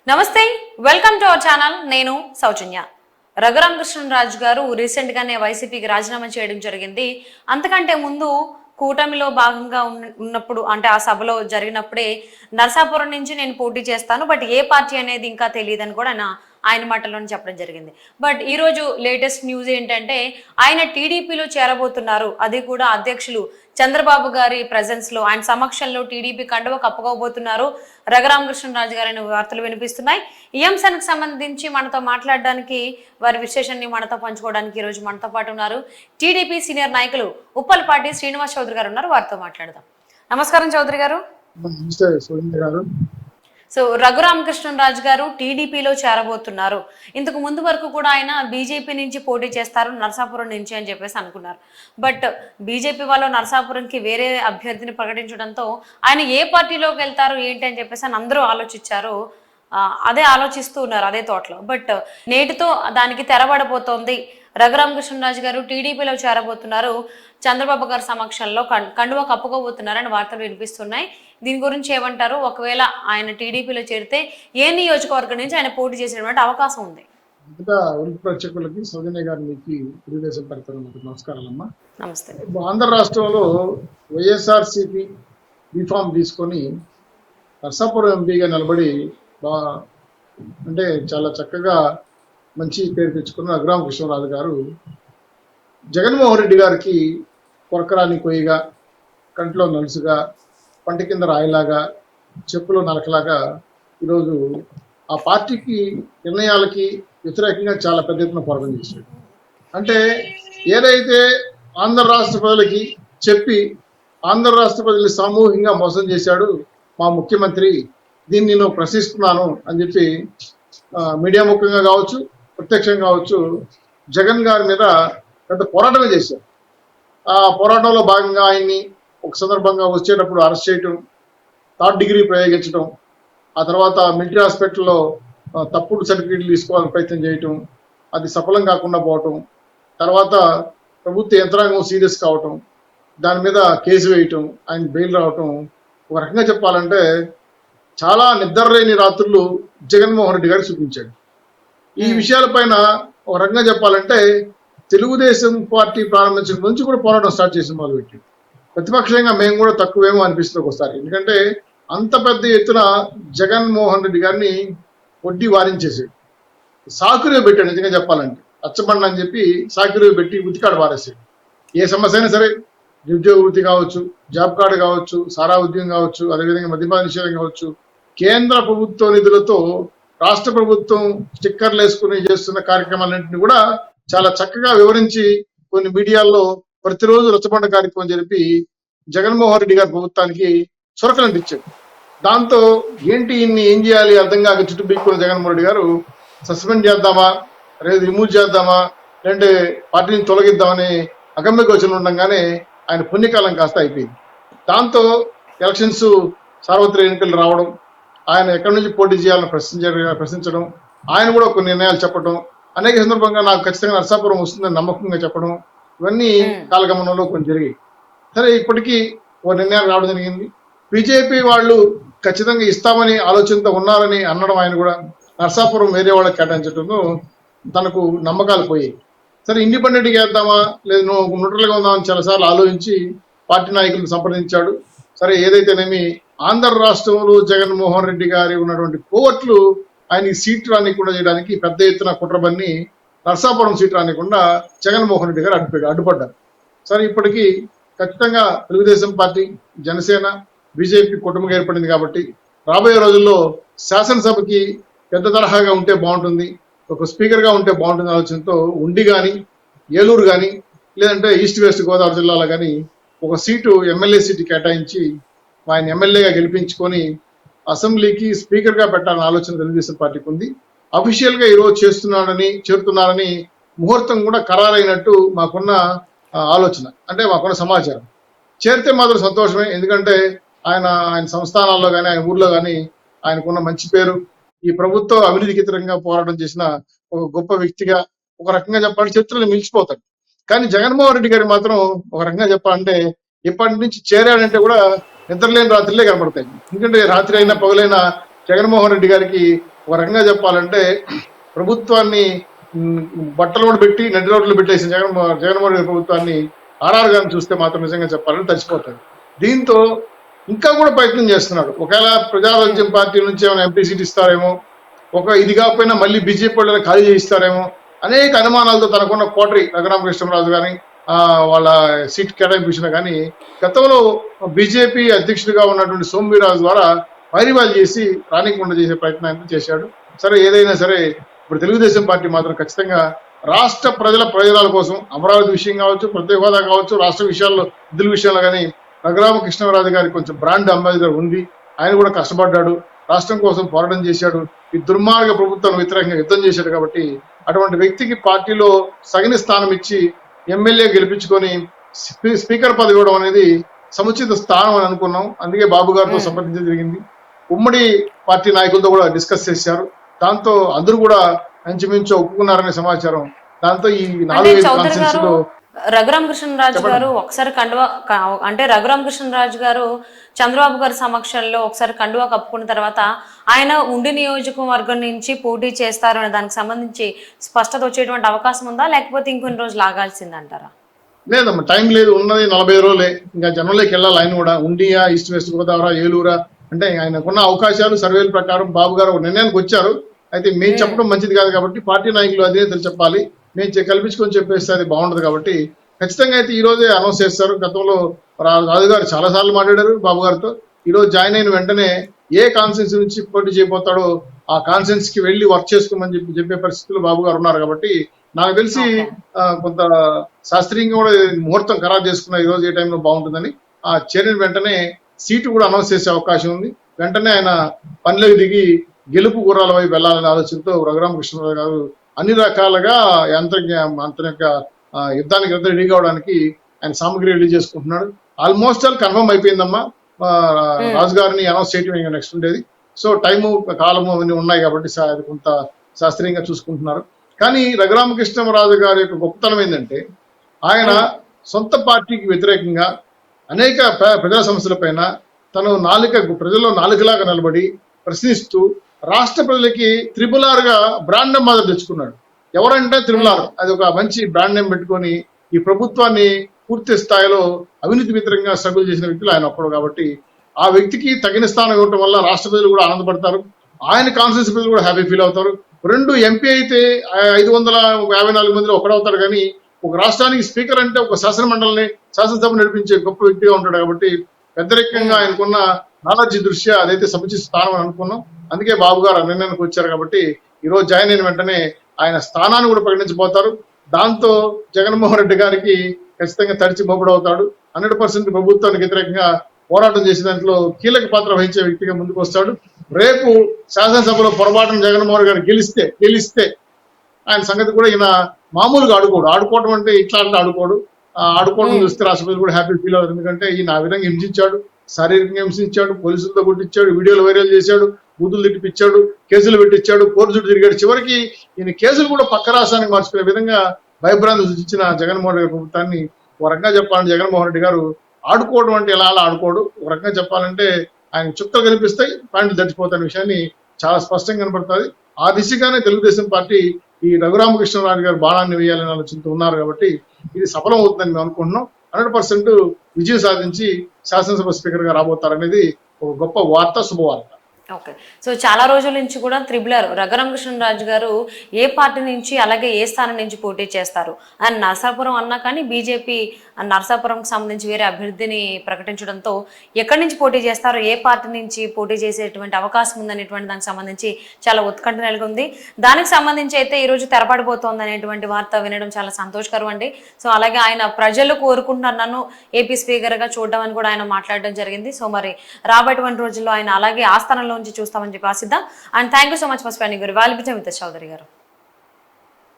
నమస్తే, welcome to our channel. నేను సౌజన్య. రఘురామకృష్ణరాజు గారు రీసెంట్ గానే వైసీపీకి రాజీనామా చేయడం జరిగింది. అంతకంటే ముందు కూటమిలో భాగంగా ఉన్నప్పుడు అంటే ఆ సభలో జరిగినప్పుడే నరసాపురం నుంచి నేను పోటీ చేస్తాను, బట్ ఏ పార్టీ అనేది ఇంకా తెలియదని కూడా ఆయన మాటల్లోనే చెప్పడం జరిగింది. బట్ ఈరోజు లేటెస్ట్ న్యూస్ ఏంటంటే ఆయన టీడీపీలో చేరబోతున్నారు. అది కూడా అధ్యక్షులు చంద్రబాబు గారి ప్రెజెన్స్ లో, ఆయన సమక్షంలో టీడీపీ కండువ కప్పుకోబోతున్నారు రఘురామకృష్ణరాజు గారి వార్తలు వినిపిస్తున్నాయి. ఈ అంశానికి సంబంధించి మనతో మాట్లాడడానికి, వారి విశ్లేషణని మనతో పంచుకోవడానికి ఈరోజు మనతో పాటు ఉన్నారు టీడీపీ సీనియర్ నాయకులు ఉప్పలపాటి శ్రీనివాస్ చౌదరి గారు ఉన్నారు. వారితో మాట్లాడదాం. నమస్కారం చౌదరి గారు. సో రఘురామకృష్ణరాజు గారు టీడీపీలో చేరబోతున్నారు. ఇంతకు ముందు వరకు కూడా ఆయన బీజేపీ నుంచి పోటీ చేస్తారు నరసాపురం నుంచి అని చెప్పేసి అనుకున్నారు. బట్ బీజేపీ వాళ్ళు నరసాపురంకి వేరే అభ్యర్థిని ప్రకటించడంతో ఆయన ఏ పార్టీలోకి వెళ్తారు ఏంటి అని చెప్పేసి అని అందరూ ఆలోచించారు. అదే ఆలోచిస్తూ ఉన్నారు అదే తోటలో. బట్ నేటితో దానికి తెరబడబోతోంది. రఘురామకృష్ణరాజు గారు టీడీపీలో చేరబోతున్నారు, చంద్రబాబు గారి సమక్షంలో కండువ కప్పుకోబోతున్నారని వార్తలు వినిపిస్తున్నాయి. దీని గురించి ఏమంటారు? ఒకవేళ ఆయన టీడీపీలో చేరితే ఏ నియోజకవర్గం నుంచి ఆయన పోటీ చేసేటువంటి అవకాశం ఉంది? ప్రేక్షకులకి సౌజన్య గారికి తెలుగుదేశం నమస్కారాలమ్మా. నమస్తే. ఆంధ్ర రాష్ట్రంలో వైఎస్ఆర్సీపీ బీఫామ్ తీసుకొని నర్సాపురం ఎంపీగా నిలబడి అంటే చాలా చక్కగా మంచి పేరు తెచ్చుకున్న రఘురామకృష్ణరాజు గారు జగన్మోహన్ రెడ్డి గారికి కొరకరాని కొయ్యగా, కంట్లో నలుసుగా, పంట కింద రాయిలాగా, చెప్పులో నరకలాగా ఈరోజు ఆ పార్టీకి నిర్ణయాలకి వ్యతిరేకంగా చాలా పెద్ద ఎత్తున పోరాటం చేశాడు. అంటే ఏదైతే ఆంధ్ర రాష్ట్ర ప్రజలకి చెప్పి ఆంధ్ర రాష్ట్ర ప్రజల్ని సామూహికంగా మోసం చేశాడు మా ముఖ్యమంత్రి, దీన్ని నేను ప్రశ్నిస్తున్నాను అని చెప్పి మీడియా ముఖ్యంగా కావచ్చు, ప్రత్యక్షంగా కావచ్చు, జగన్ గారి మీద పెద్ద పోరాటమే చేశారు. ఆ పోరాటంలో భాగంగా ఆయన్ని ఒక సందర్భంగా వచ్చేటప్పుడు అరెస్ట్ చేయటం, థర్డ్ డిగ్రీ ప్రయోగించడం, ఆ తర్వాత మిలిటరీ హాస్పిటల్లో తప్పుడు సర్టిఫికేట్లు తీసుకోవాలని ప్రయత్నం చేయటం, అది సఫలం కాకుండా పోవటం, తర్వాత ప్రభుత్వ యంత్రాంగం సీరియస్ కావటం, దాని మీద కేసు వేయటం, ఆయన బెయిల్ రావటం. ఒక రకంగా చెప్పాలంటే చాలా నిద్రలేని రాత్రులు జగన్మోహన్ రెడ్డి గారు చూపించాడు. ఈ విషయాలపైన ఒక రకంగా చెప్పాలంటే తెలుగుదేశం పార్టీ ప్రారంభించిన నుంచి కూడా పోరాటం స్టార్ట్ చేసి మొదలుపెట్టి ప్రతిపక్షంగా మేము కూడా తక్కువేమో అనిపిస్తుంది ఒకసారి. ఎందుకంటే అంత పెద్ద ఎత్తున జగన్మోహన్ రెడ్డి గారిని వడ్డీ వారించేసాడు, సాకురే పెట్టాడు. నిజంగా చెప్పాలంటే అచ్చబండ అని చెప్పి సాకురే పెట్టి ఉతికాడు వారేసాడు. ఏ సమస్య అయినా సరే, నిరుద్యోగ వృత్తి కావచ్చు, జాబ్ కార్డు కావచ్చు, సారా ఉద్యోగం కావచ్చు, అదేవిధంగా మద్యపాన నిషేధం కావచ్చు, కేంద్ర ప్రభుత్వ నిధులతో రాష్ట్ర ప్రభుత్వం స్టిక్కర్లు వేసుకుని చేస్తున్న కార్యక్రమాలన్నింటినీ కూడా చాలా చక్కగా వివరించి కొన్ని మీడియాల్లో ప్రతిరోజు రచ్చబండ కార్యక్రమం జరిపి జగన్మోహన్ రెడ్డి గారి ప్రభుత్వానికి చురకలంటిచ్చాడు. దాంతో ఏంటి ఇన్ని ఏం చేయాలి అర్థం కాక చుట్టూ బిక్కున్న జగన్మోహన్ రెడ్డి గారు సస్పెండ్ చేద్దామా, లేదా రిమూవ్ చేద్దామా, లేదంటే పార్టీని తొలగిద్దామని అగమ్య గోచరణ ఉండగానే ఆయన పుణ్యకాలం కాస్త అయిపోయింది. దాంతో ఎలక్షన్స్, సార్వత్రిక ఎన్నికలు రావడం, ఆయన ఎక్కడి నుంచి పోటీ చేయాలని ప్రశ్నించడం, ఆయన కూడా కొన్ని నిర్ణయాలు చెప్పడం, అనేక సందర్భంగా నాకు ఖచ్చితంగా నరసాపురం వస్తుందని నమ్మకంగా చెప్పడం, ఇవన్నీ కాలగమనంలో కొన్ని జరిగాయి. సరే, ఇప్పటికీ ఓ నిర్ణయాలు రావడం జరిగింది. బీజేపీ వాళ్ళు ఖచ్చితంగా ఇస్తామని ఆలోచనతో ఉన్నారని అనడం, ఆయన కూడా నరసాపురం వేరే వాళ్ళకి కేటాయించడంలో తనకు నమ్మకాలు పోయాయి. సరే, ఇండిపెండెంట్గా వేద్దామా లేదా న్యూట్రల్గా ఉందామని చాలాసార్లు ఆలోచించి పార్టీ నాయకులను సంప్రదించాడు. సరే, ఏదైతేనేమి ఆంధ్ర రాష్ట్రంలో జగన్మోహన్ రెడ్డి గారి ఉన్నటువంటి కోవట్లు ఆయనకి సీట్ రానికుండా చేయడానికి పెద్ద ఎత్తున కుట్రబన్ని నరసాపురం సీట్ రానికుండా జగన్మోహన్ రెడ్డి గారు అడ్డుపడ్డారు. సరే, ఇప్పటికీ ఖచ్చితంగా తెలుగుదేశం పార్టీ, జనసేన, బీజేపీ కుటుంబం ఏర్పడింది కాబట్టి రాబోయే రోజుల్లో శాసనసభకి పెద్ద తరహాగా ఉంటే బాగుంటుంది, ఒక స్పీకర్గా ఉంటే బాగుంటుంది ఆలోచనతో ఉండి కానీ, ఏలూరు కానీ, లేదంటే ఈస్ట్ వెస్ట్ గోదావరి జిల్లాలో కానీ ఒక సీటు ఎమ్మెల్యే సీటు కేటాయించి ఆయన ఎమ్మెల్యేగా గెలిపించుకొని అసెంబ్లీకి స్పీకర్గా పెట్టాలన్న ఆలోచన తెలుగుదేశం పార్టీకి ఉంది. అఫీషియల్గా ఈరోజు చేరుతున్నారని ముహూర్తం కూడా ఖరారైనట్టు మాకున్న ఆలోచన, అంటే మాకున్న సమాచారం. చేరితే మాత్రం సంతోషమే. ఎందుకంటే ఆయన సంస్థానాల్లో కానీ, ఆయన ఊర్లో కానీ ఆయనకున్న మంచి పేరు, ఈ ప్రభుత్వం అవినీతికితరంగా పోరాటం చేసిన ఒక గొప్ప వ్యక్తిగా ఒక రకంగా చెప్పాలంటే చరిత్రలో మిలిచిపోతాడు. కానీ జగన్మోహన్ రెడ్డి గారికి మాత్రం ఒక రకంగా చెప్పాలంటే ఇప్పటి నుంచి చేరాడంటే కూడా నిద్రలేని రాత్రులే కనబడతాయి. ఎందుకంటే రాత్రి అయినా పగలైనా జగన్మోహన్ రెడ్డి గారికి ఒక రకంగా చెప్పాలంటే ప్రభుత్వాన్ని బట్టలు కూడా పెట్టి నడి రోడ్లు పెట్టేసిన జగన్మోహన్ రెడ్డి ప్రభుత్వాన్ని ఆర్ఆర్ గారిని చూస్తే మాత్రం నిజంగా చెప్పాలంటే తడిచిపోతాడు. దీంతో ఇంకా కూడా ప్రయత్నం చేస్తున్నాడు. ఒకవేళ ప్రజారాజ్యం పార్టీ నుంచి ఏమైనా ఎంపీ సీట్ ఇస్తారేమో, ఒక ఇది కాకపోయినా మళ్ళీ బీజేపీ వాళ్ళని ఖాళీ చేయిస్తారేమో అనేక అనుమానాలతో తనకున్న కోటరి రఘురామకృష్ణరాజు కానీ వాళ్ళ సీట్ కేటాయింపు విషయంలో కానీ గతంలో బీజేపీ అధ్యక్షుడిగా ఉన్నటువంటి సోమవీరాజు ద్వారా వైరివాల్ చేసి రానికుండా చేసే ప్రయత్నం చేశాడు. సరే ఏదైనా సరే ఇప్పుడు తెలుగుదేశం పార్టీ మాత్రం ఖచ్చితంగా రాష్ట్ర ప్రజల ప్రయోజనాల కోసం అమరావతి విషయం కావచ్చు, ప్రత్యేక హోదా కావచ్చు, రాష్ట్ర విషయాల్లో నిధుల విషయాల్లో కానీ రఘురామకృష్ణరాజు గారికి కొంచెం బ్రాండ్ అంబాసిడర్ ఉంది. ఆయన కూడా కష్టపడ్డాడు, రాష్ట్రం కోసం పోరాటం చేశాడు, ఈ దుర్మార్గ ప్రభుత్వానికి వ్యతిరేకంగా యుద్ధం చేశాడు. కాబట్టి అటువంటి వ్యక్తికి పార్టీలో సగని స్థానం ఇచ్చి ఎమ్మెల్యే గెలిపించుకొని స్పీకర్ పదవి ఇవ్వడం అనేది సముచిత స్థానం అని అనుకున్నాం. అందుకే బాబు గారితో సంప్రదించడం జరిగింది. ఉమ్మడి పార్టీ నాయకులతో కూడా డిస్కస్ చేశారు. దాంతో అందరూ కూడా ఇంచుమించు ఒప్పుకున్నారనే సమాచారం. దాంతో ఈ 4-5 కాన్స్టిట్యూన్సీస్ లో రఘురామకృష్ణరాజు గారు ఒకసారి కండువా అంటే రఘురామకృష్ణరాజు గారు చంద్రబాబు గారి సమక్షంలో ఒకసారి కండువా కప్పుకున్న తర్వాత ఆయన ఉండి నియోజకవర్గం నుంచి పోటీ చేస్తారు అనే దానికి సంబంధించి స్పష్టత వచ్చేటువంటి అవకాశం ఉందా, లేకపోతే ఇంకొన్ని రోజులు ఆగాల్సిందంటారా? లేదమ్మా, టైం లేదు. ఉన్నది 45 రోజులే. ఇంకా జనంలోకి వెళ్ళాలి. ఆయన కూడా ఉండియా, ఈస్ట్ వెస్ట్ గోదావరి, ఏలూరా అంటే ఆయనకున్న అవకాశాలు సర్వేల ప్రకారం బాబు గారు ఒక నిర్ణయానికి వచ్చారు. అయితే మేము చెప్పడం మంచిది కాదు కాబట్టి పార్టీ నాయకులు అదే చెప్పాలి. మేము కల్పించుకొని చెప్పేస్తే అది బాగుండదు. కాబట్టి ఖచ్చితంగా అయితే ఈ రోజే అనౌన్స్ చేస్తారు. గతంలో రాజు గారు చాలా సార్లు మాట్లాడారు బాబు గారితో. ఈ రోజు జాయిన్ అయిన వెంటనే ఏ కాన్ఫరెన్స్ నుంచి పోటీ చేయబోతాడో ఆ కాన్ఫరెన్స్ కి వెళ్ళి వర్క్ చేసుకోమని చెప్పే పరిస్థితుల్లో బాబు గారు ఉన్నారు. కాబట్టి నాకు తెలిసి కొంత శాస్త్రీయంగా కూడా ముహూర్తం ఖరారు చేసుకున్న ఈ రోజు ఏ టైంలో బాగుంటుందని ఆ చేరిన వెంటనే సీటు కూడా అనౌన్స్ చేసే అవకాశం ఉంది. వెంటనే ఆయన పనిలోకి దిగి గెలుపు గుర్రాల వైపు వెళ్లాలనే ఆలోచనతో రఘురామకృష్ణరాజు గారు అన్ని రకాలుగా అంతని యొక్క యుద్ధానికి రెడీ కావడానికి ఆయన సామగ్రి రెడీ చేసుకుంటున్నాడు. ఆల్మోస్ట్ ఆల్ కన్ఫర్మ్ అయిపోయిందమ్మా. రాజు గారిని అనౌన్స్ చేయడం నెక్స్ట్ ఉండేది. సో టైము కాలము అవన్నీ ఉన్నాయి కాబట్టి అది కొంత శాస్త్రీయంగా చూసుకుంటున్నారు. కానీ రఘురామకృష్ణరాజు గారి యొక్క గొప్పతనం ఏంటంటే ఆయన సొంత పార్టీకి వ్యతిరేకంగా అనేక ప్రజా సమస్యల పైన తను ప్రజల్లో నాలుకలాగా నిలబడి ప్రశ్నిస్తూ రాష్ట్ర ప్రజలకి RRR గా బ్రాండ్ అంబాసిడర్ తెచ్చుకున్నాడు. ఎవరంటే RRR, అది ఒక మంచి బ్రాండ్ నేమ్ పెట్టుకొని ఈ ప్రభుత్వాన్ని పూర్తి స్థాయిలో అవినీతి వ్యతిరేకంగా స్ట్రగుల్ చేసిన వ్యక్తులు ఆయన ఒక్కడు. కాబట్టి ఆ వ్యక్తికి తగిన స్థానం ఇవ్వడం వల్ల రాష్ట్ర ప్రజలు కూడా ఆనందపడతారు, ఆయన కాన్స్టిట్యూన్సీ ప్రజలు కూడా హ్యాపీ ఫీల్ అవుతారు. 2 ఎంపీ అయితే 554 మందిలో ఒకడవుతాడు. కానీ ఒక రాష్ట్రానికి స్పీకర్ అంటే ఒక శాసనసభ నడిపించే గొప్ప వ్యక్తిగా ఉంటాడు. కాబట్టి వ్యతిరేకంగా ఆయనకున్న నాలెడ్జ్ దృష్ట్యా అదైతే సముచిత స్థానం అని అనుకున్నాం. అందుకే బాబు గారు నిర్ణయానికి వచ్చారు. కాబట్టి ఈ రోజు జాయిన్ అయిన వెంటనే ఆయన స్థానాన్ని కూడా ప్రకటించబోతారు. దాంతో జగన్మోహన్ రెడ్డి గారికి ఖచ్చితంగా తడిచి మొబ్బడవుతాడు. 100% ప్రభుత్వానికి వ్యతిరేకంగా పోరాటం చేసే దాంట్లో కీలక పాత్ర వహించే వ్యక్తిగా ముందుకు వస్తాడు. రేపు శాసనసభలో పొరపాటున జగన్మోహన్ గారు గెలిస్తే ఆయన సంగతి కూడా ఈయన మామూలుగా ఆడుకోవడం అంటే ఇట్లా ఆడుకోవడం చూస్తే రాష్ట్రపతి కూడా హ్యాపీ ఫీల్ అవుతుంది. ఎందుకంటే ఈయన ఆ విధంగా హింసించాడు, శారీరకంగా హింసించాడు, పోలీసులతో కొట్టించాడు, వీడియోలు వైరల్ చేశాడు, బూతులు తిట్టిపించాడు, కేసులు పెట్టించాడు, కోర్టు చుట్టూ తిరిగాడు. చివరికి ఈయన కేసులు కూడా పక్క రాష్ట్రానికి మార్చుకునే విధంగా భయభ్రాంతి సృష్టించిన జగన్మోహన్ రెడ్డి ప్రభుత్వాన్ని ఒక రకంగా చెప్పాలంటే జగన్మోహన్ రెడ్డి గారు ఆడుకోవడం అంటే ఎలా ఆడుకోడు. ఒక రకంగా చెప్పాలంటే ఆయన చుక్కలు కనిపిస్తాయి, పాయింట్లు తడిచిపోతాయనే విషయాన్ని చాలా స్పష్టంగా కనపడుతుంది. ఆ దిశగానే తెలుగుదేశం పార్టీ ఈ రఘురామకృష్ణరాజు గారు బాణాన్ని వేయాలని ఆలోచనతో ఉన్నారు. కాబట్టి ఇది సఫలం అవుతుందని మేము అనుకుంటున్నాం. 100% విజయం సాధించి శాసనసభ స్పీకర్ గా రాబోతారనేది ఒక గొప్ప వార్త, శుభవార్త. ఓకే, సో చాలా రోజుల నుంచి కూడా RRR రఘురామకృష్ణరాజు గారు ఏ పార్టీ నుంచి అలాగే ఏ స్థానం నుంచి పోటీ చేస్తారు అండ్ నరసాపురం అన్నా కానీ బీజేపీ నరసాపురంకి సంబంధించి వేరే అభ్యర్థిని ప్రకటించడంతో ఎక్కడి నుంచి పోటీ చేస్తారు, ఏ పార్టీ నుంచి పోటీ చేసేటువంటి అవకాశం ఉందనేటువంటి దానికి సంబంధించి చాలా ఉత్కంఠ నెలకొంది. దానికి సంబంధించి అయితే ఈరోజు తెరపడిపోతోంది అనేటువంటి వార్త వినడం చాలా సంతోషకరం అండి. సో అలాగే ఆయన ప్రజలు కోరుకుంటున్నారు నన్ను ఏపీ స్పీకర్గా చూడడం అని కూడా ఆయన మాట్లాడడం జరిగింది. సో మరి రాబోయేటువంటి రోజుల్లో ఆయన అలాగే ఆ స్థానంలో నుంచి చూస్తామని చెప్పి ఆశిద్దాం. And thank you so much for spending your valuable time with Chaudhary గారు.